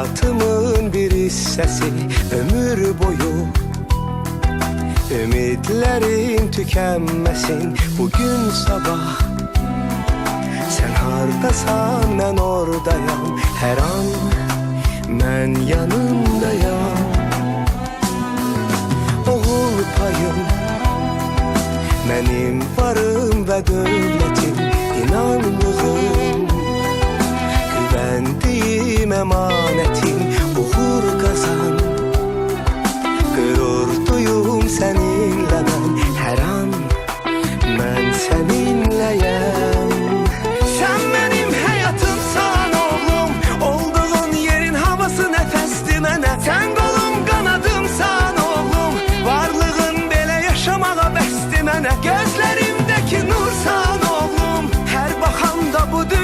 hayatımın bir hissesi, ömür boyu ümitlerim tükenmesin. Bugün sabah sen hardasan mən oradayam, her an mən yanındayam. Oğul payım mənim varım və dövlətim, inanlığım, güvəndiyim əmanətim. Uğur qazan, qürur duyum səninlə mən, hər an mən səninləyəm. Sən mənim həyatımsan oğlum, olduğun yerin havası nəfəsdir mənə. Sən qolum qanadımsan oğlum, varlığın belə yaşamağa bəsdir mənə. Gözlərimdəki nursan oğlum, hər baxanda bu dünya